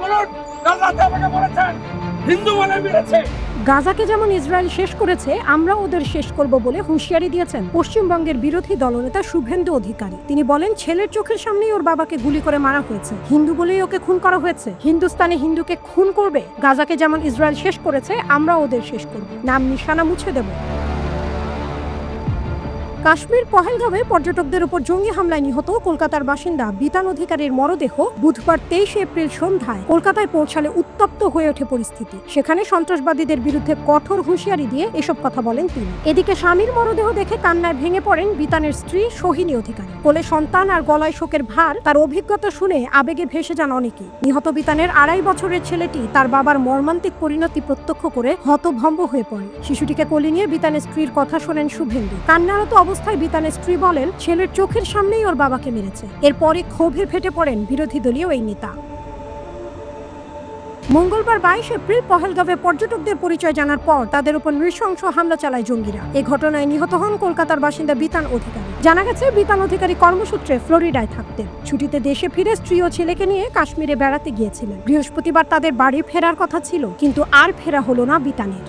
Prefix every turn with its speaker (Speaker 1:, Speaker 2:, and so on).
Speaker 1: বলুন কাল রাতে আমাকে বলেছেন হিন্দু বলে মেরেছে।
Speaker 2: গাজাকে যেমন ইসরায়েল শেষ করেছে, আমরা ওদের শেষ করব বলে হুঁশিয়ারি দিয়েছেন পশ্চিমবঙ্গের বিরোধী দলনেতা শুভেন্দু অধিকারী। তিনি বলেন, ছেলের চোখের সামনেই ওর বাবাকে গুলি করে মারা হয়েছে, হিন্দু বলেই ওকে খুন করা হয়েছে। হিন্দুস্তানে হিন্দুকে খুন করবে। গাজাকে যেমন ইসরায়েল শেষ করেছে, আমরা ওদের শেষ করব, নাম নিশানা মুছে দেব। কাশ্মীর পহেলগাঁওয়ে পর্যটকদের উপর জঙ্গি হামলায় নিহত কলকাতার বাসিন্দা বিতান অধিকারীর মরদেহ বুধবার 23 এপ্রিল সন্ধ্যায় কলকাতায় পৌঁছালে উত্তপ্ত হয়ে ওঠে পরিস্থিতি। সেখানে সন্ত্রাসবাদীদের বিরুদ্ধে কঠোর হুঁশিয়ারি দিয়ে এসব কথা বলেন তিনি। এদিকে স্বামীর মরদেহ দেখে কান্নায় ভেঙে পড়েন বিতানের স্ত্রী সোহিনী অধিকারী। কোলে সন্তান আর গলায় শোকের ভার, তার অভিজ্ঞতা শুনে আবেগে ভেসে যান অনেকেই। নিহত বিতানের 2.5 বছরের ছেলেটি তার বাবার মর্মান্তিক পরিণতি প্রত্যক্ষ করে হতভম্ব হয়ে পড়ে। শিশুটিকে কোলে নিয়ে বিতানের স্ত্রীর কথা শোনেন শুভেন্দু। কান্নারত অবস্থায় বিতানের স্ত্রী বলেন, ছেলের চোখের সামনেই ওর বাবাকে মেরেছে। এরপরে ক্ষোভে ফেটে পড়েন বিরোধী দলীয় এই নেতা। মঙ্গলবার 22 এপ্রিল পহেলগাঁওয়ে পর্যটকদের পরিচয় জানার পর তাদের উপর নৃশংস হামলা চালায় জঙ্গিরা। এই ঘটনায় নিহত হন কলকাতার বাসিন্দা বিতান অধিকারী। জানা গেছে, বিতান অধিকারী কর্মসূত্রে ফ্লোরিডায় থাকতেন। ছুটিতে দেশে ফিরে স্ত্রী ও ছেলেকে নিয়ে কাশ্মীরে বেড়াতে গিয়েছিলেন। বৃহস্পতিবার তাদের বাড়ি ফেরার কথা ছিল, কিন্তু আর ফেরা হলো না বিতানের।